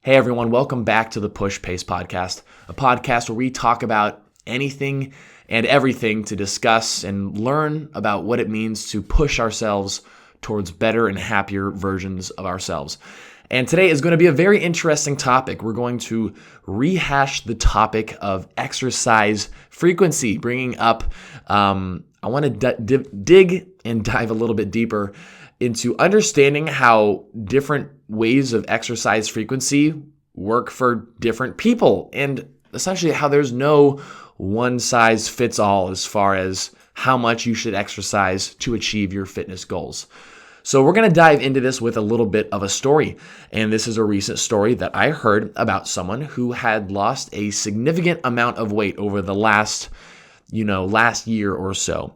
Hey everyone, welcome back to the Push Pace Podcast, a podcast where we talk about anything and everything to discuss and learn about what it means to push ourselves towards better and happier versions of ourselves. And today is going to be a very interesting topic. We're going to rehash the topic of exercise frequency, bringing up, I want to dig and dive a little bit deeper into understanding how different ways of exercise frequency work for different people, and essentially how there's no one size fits all as far as how much you should exercise to achieve your fitness goals. So we're going to dive into this with a little bit of a story, and this is a recent story that I heard about someone who had lost a significant amount of weight over the last year or so.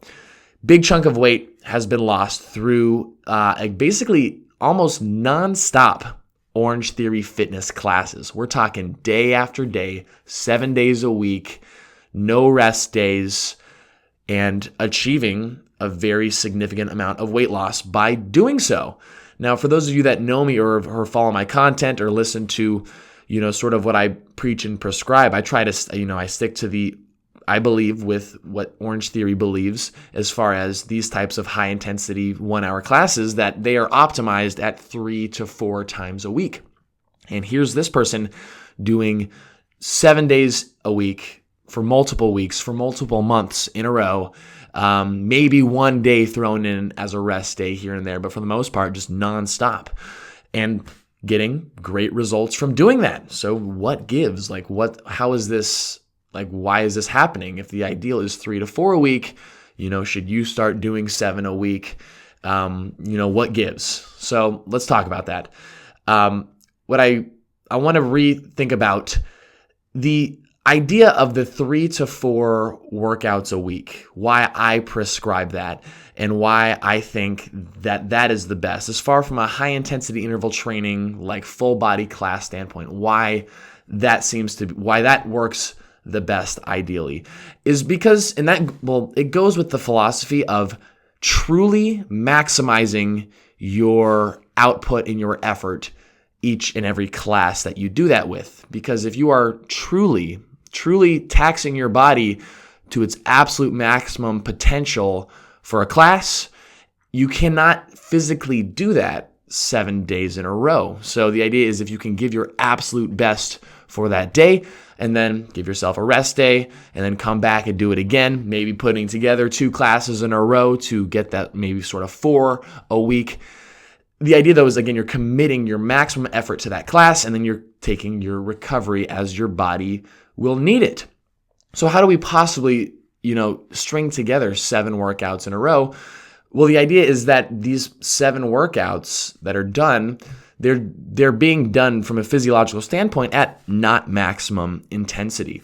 Big chunk of weight has been lost through basically almost nonstop Orange Theory fitness classes. We're talking day after day, 7 days a week, no rest days, and achieving a very significant amount of weight loss by doing so. Now, for those of you that know me or follow my content or listen to, sort of what I preach and prescribe, I try to, I stick to I believe with what Orange Theory believes as far as these types of high intensity 1 hour classes, that they are optimized at 3 to 4 times a week. And here's this person doing 7 days a week for multiple weeks, for multiple months in a row, maybe one day thrown in as a rest day here and there, but for the most part, just nonstop, and getting great results from doing that. So what gives? How is this? Why is this happening? If the ideal is 3 to 4 a week, should you start doing 7 a week? What gives? So let's talk about that. What I want to rethink about the idea of the 3 to 4 workouts a week, why I prescribe that, and why I think that is the best. As far from a high intensity interval training, like full body class standpoint, why that works the best ideally is because it goes with the philosophy of truly maximizing your output and your effort each and every class that you do that with. Because if you are truly taxing your body to its absolute maximum potential for a class, you cannot physically do that 7 days in a row. So the idea is if you can give your absolute best for that day, and then give yourself a rest day, and then come back and do it again, maybe putting together 2 classes in a row to get that maybe sort of 4 a week. The idea, though, is, again, you're committing your maximum effort to that class, and then you're taking your recovery as your body will need it. So how do we possibly, string together 7 workouts in a row? Well, the idea is that these 7 workouts that are done, they're being done from a physiological standpoint at not maximum intensity.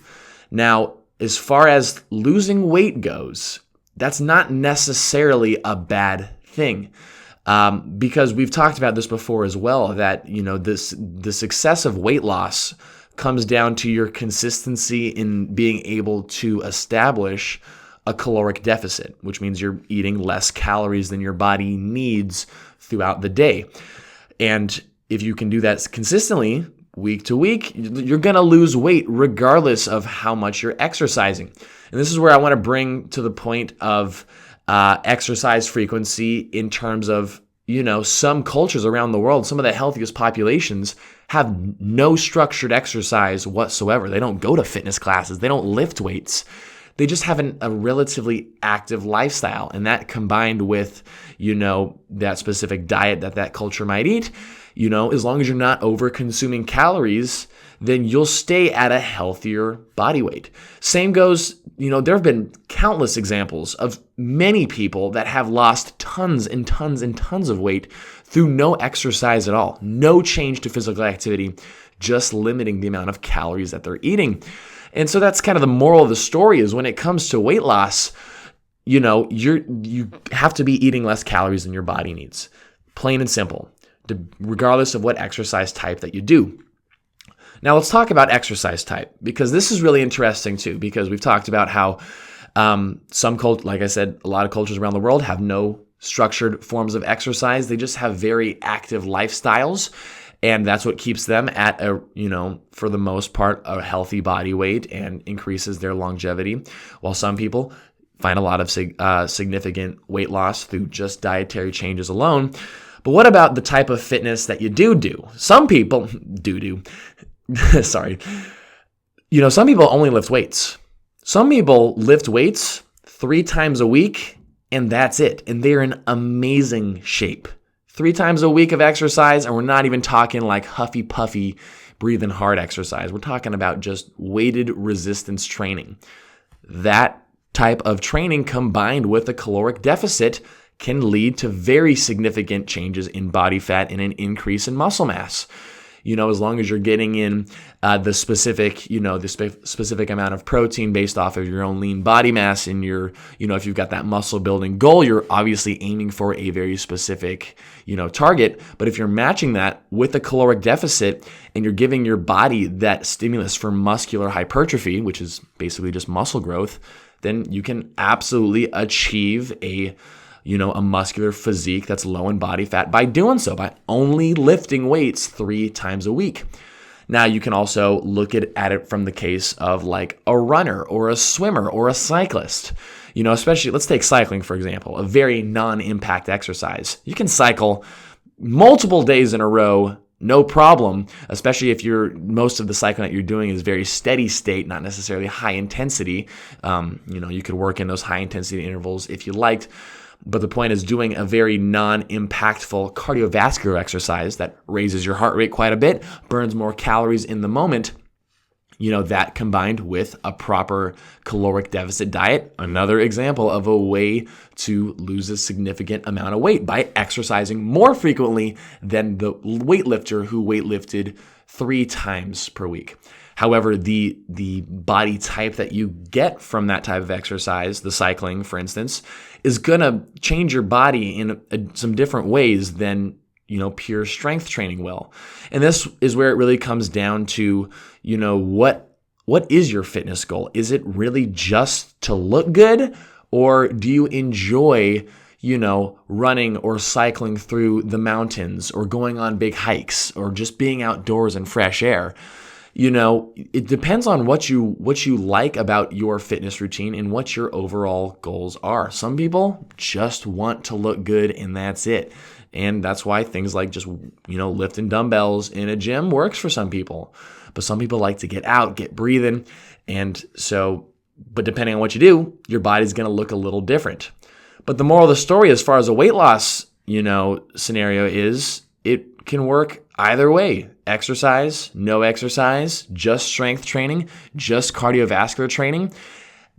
Now, as far as losing weight goes, that's not necessarily a bad thing, because we've talked about this before as well, that the success of weight loss comes down to your consistency in being able to establish a caloric deficit, which means you're eating less calories than your body needs throughout the day. And if you can do that consistently, week to week, you're going to lose weight regardless of how much you're exercising. And this is where I want to bring to the point of exercise frequency in terms of, some cultures around the world, some of the healthiest populations have no structured exercise whatsoever. They don't go to fitness classes. They don't lift weights. They just have a relatively active lifestyle. And that combined with, that specific diet that culture might eat, as long as you're not over consuming calories, then you'll stay at a healthier body weight. Same goes, there have been countless examples of many people that have lost tons and tons and tons of weight through no exercise at all, no change to physical activity, just limiting the amount of calories that they're eating. And so that's kind of the moral of the story, is when it comes to weight loss, you have to be eating less calories than your body needs. Plain and simple, regardless of what exercise type that you do. Now let's talk about exercise type, because this is really interesting too, because we've talked about how like I said, a lot of cultures around the world have no structured forms of exercise. They just have very active lifestyles. And that's what keeps them at for the most part, a healthy body weight and increases their longevity. While some people find a lot of significant weight loss through just dietary changes alone. But what about the type of fitness that you do? Some people sorry. Some people only lift weights. Some people lift weights 3 times a week, and that's it. And they're in amazing shape. 3 times a week of exercise, and we're not even talking like huffy puffy, breathing hard exercise. We're talking about just weighted resistance training. That type of training combined with a caloric deficit can lead to very significant changes in body fat and an increase in muscle mass. As long as you're getting in the specific amount of protein based off of your own lean body mass and if you've got that muscle building goal, you're obviously aiming for a very specific, target. But if you're matching that with a caloric deficit and you're giving your body that stimulus for muscular hypertrophy, which is basically just muscle growth, then you can absolutely achieve a muscular physique that's low in body fat by doing so, by only lifting weights 3 times a week. Now, you can also look at it from the case of like a runner or a swimmer or a cyclist. Especially, let's take cycling, for example, a very non-impact exercise. You can cycle multiple days in a row, no problem, especially if most of the cycling that you're doing is very steady state, not necessarily high intensity. You could work in those high intensity intervals if you liked. But the point is doing a very non-impactful cardiovascular exercise that raises your heart rate quite a bit, burns more calories in the moment. That combined with a proper caloric deficit diet, another example of a way to lose a significant amount of weight by exercising more frequently than the weightlifter who weightlifted 3 times per week. However, the body type that you get from that type of exercise, the cycling, for instance, is going to change your body in some different ways than, pure strength training will. And this is where it really comes down to, what is your fitness goal? Is it really just to look good, or do you enjoy running or cycling through the mountains or going on big hikes or just being outdoors in fresh air? It depends on what you like about your fitness routine and what your overall goals are. Some people just want to look good and that's it. And that's why things like just, lifting dumbbells in a gym works for some people. But some people like to get out, get breathing. But depending on what you do, your body's going to look a little different. But the moral of the story as far as a weight loss, scenario is it can work either way. Exercise, no exercise, just strength training, just cardiovascular training.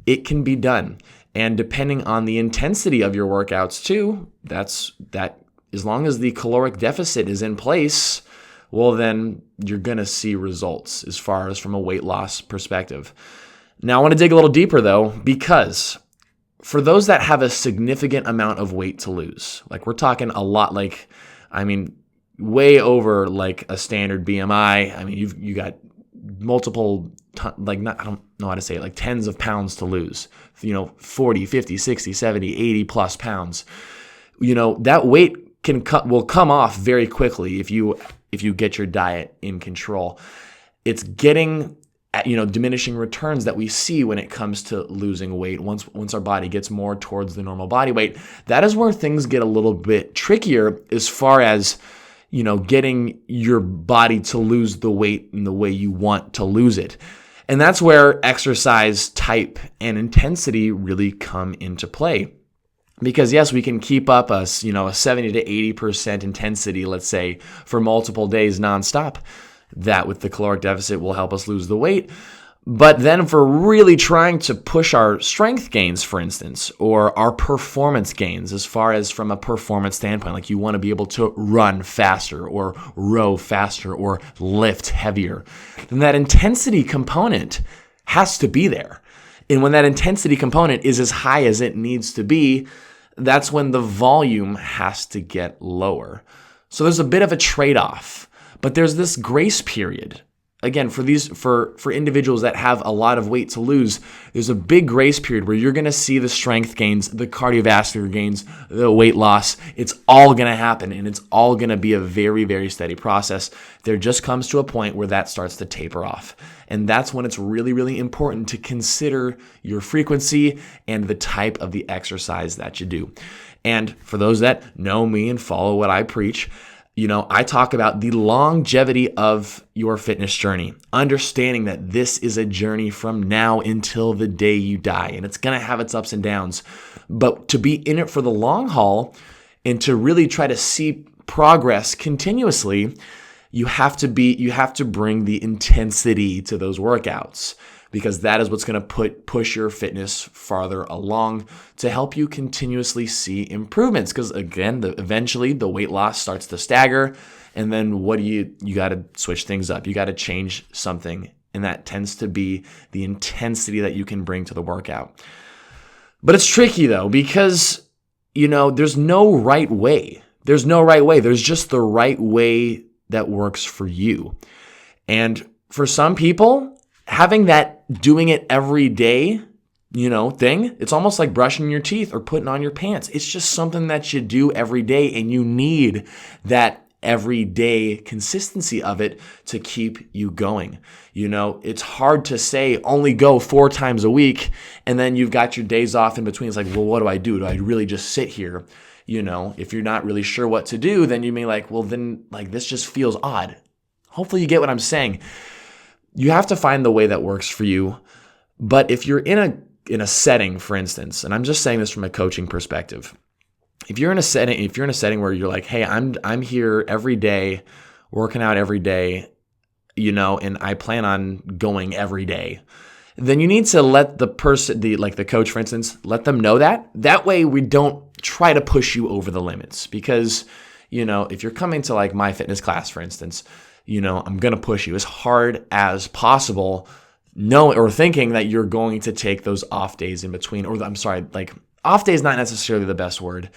It can be done. And depending on the intensity of your workouts too, that as long as the caloric deficit is in place, well, then you're going to see results as far as from a weight loss perspective. Now, I want to dig a little deeper though, because for those that have a significant amount of weight to lose, like we're talking a lot, way over like a standard BMI. You got multiple, I don't know how to say it, like tens of pounds to lose, 40, 50, 60, 70, 80 plus pounds. That weight will come off very quickly if you get your diet in control. It's getting diminishing returns that we see when it comes to losing weight. Once our body gets more towards the normal body weight, that is where things get a little bit trickier as far as getting your body to lose the weight in the way you want to lose it. And that's where exercise type and intensity really come into play. Because yes, we can keep up a 70 to 80% intensity, let's say, for multiple days nonstop. That with the caloric deficit will help us lose the weight. But then if we're really trying to push our strength gains, for instance, or our performance gains as far as from a performance standpoint, like you want to be able to run faster or row faster or lift heavier, then that intensity component has to be there. And when that intensity component is as high as it needs to be, that's when the volume has to get lower. So there's a bit of a trade-off, but there's this grace period again, for individuals that have a lot of weight to lose, there's a big grace period where you're going to see the strength gains, the cardiovascular gains, the weight loss. It's all going to happen, and it's all going to be a very, very steady process. There just comes to a point where that starts to taper off. And that's when it's really, really important to consider your frequency and the type of the exercise that you do. And for those that know me and follow what I preach, I talk about the longevity of your fitness journey, understanding that this is a journey from now until the day you die, and it's going to have its ups and downs. But to be in it for the long haul and to really try to see progress continuously, you have to bring the intensity to those workouts, because that is what's going to push your fitness farther along to help you continuously see improvements. Because again, eventually the weight loss starts to stagger, and then you got to switch things up. You got to change something, and that tends to be the intensity that you can bring to the workout. But it's tricky though, because there's no right way. There's no right way. There's just the right way that works for you. And for some people, having that doing it every day, thing, it's almost like brushing your teeth or putting on your pants. It's just something that you do every day, and you need that everyday consistency of it to keep you going. It's hard to say only go 4 times a week, and then you've got your days off in between. It's like, well, what do I do? Do I really just sit here? If you're not really sure what to do, then you may this just feels odd. Hopefully you get what I'm saying. You have to find the way that works for you. But if you're in a setting, for instance, and I'm just saying this from a coaching perspective, if you're in a setting where you're like, hey, I'm here every day, working out every day, and I plan on going every day, then you need to let the person, the coach, for instance, let them know that. That way we don't try to push you over the limits. Because, if you're coming to like my fitness class, for instance, I'm going to push you as hard as possible, thinking that you're going to take those off days in between, off day is not necessarily the best word.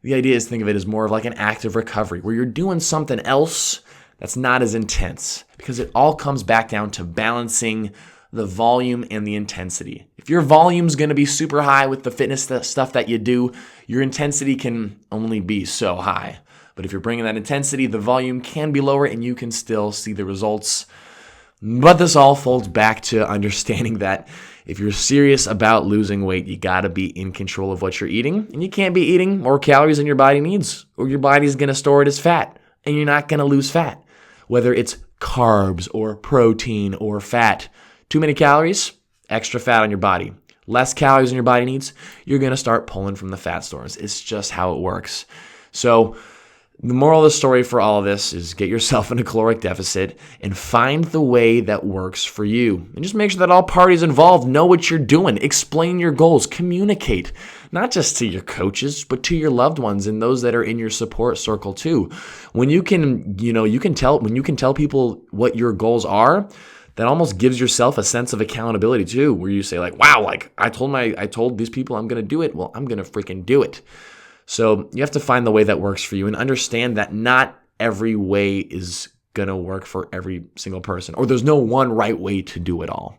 The idea is, think of it as more of like an active recovery where you're doing something else that's not as intense, because it all comes back down to balancing the volume and the intensity. If your volume's going to be super high with the fitness stuff that you do, your intensity can only be so high. But if you're bringing that intensity, the volume can be lower and you can still see the results. But this all folds back to understanding that if you're serious about losing weight, you got to be in control of what you're eating. And you can't be eating more calories than your body needs, or your body's going to store it as fat, and you're not going to lose fat. Whether it's carbs or protein or fat, too many calories, extra fat on your body. Less calories than your body needs, you're going to start pulling from the fat stores. It's just how it works. So the moral of the story for all of this is get yourself in a caloric deficit and find the way that works for you. And just make sure that all parties involved know what you're doing. Explain your goals. Communicate, not just to your coaches, but to your loved ones and those that are in your support circle too. When you can tell people what your goals are, that almost gives yourself a sense of accountability too, where you say like, wow, like I told these people I'm going to do it. Well, I'm going to freaking do it. So you have to find the way that works for you and understand that not every way is going to work for every single person, or there's no one right way to do it all.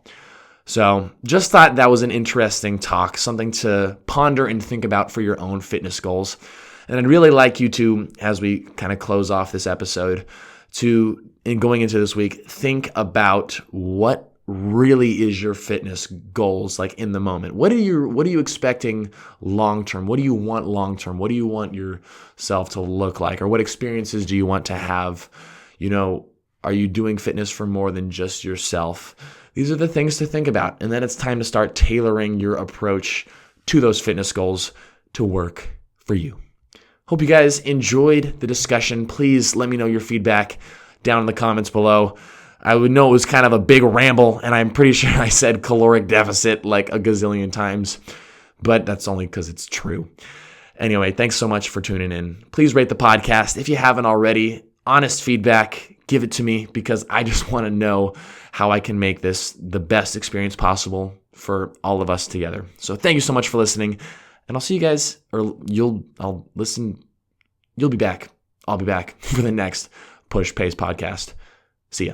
So just thought that was an interesting talk, something to ponder and think about for your own fitness goals. And I'd really like you to, as we kind of close off this episode, in going into this week, think about what really is your fitness goals like in the moment. What are you expecting long term? What do you want long term? What do you want yourself to look like? Or what experiences do you want to have? Are you doing fitness for more than just yourself? These are the things to think about. And then it's time to start tailoring your approach to those fitness goals to work for you. Hope you guys enjoyed the discussion. Please let me know your feedback down in the comments below. I would know it was kind of a big ramble, and I'm pretty sure I said caloric deficit like a gazillion times, but that's only because it's true. Anyway, thanks so much for tuning in. Please rate the podcast. If you haven't already, honest feedback, give it to me, because I just want to know how I can make this the best experience possible for all of us together. So thank you so much for listening, and I'll see you guys, or you'll be back. I'll be back for the next Push Pace podcast. See ya.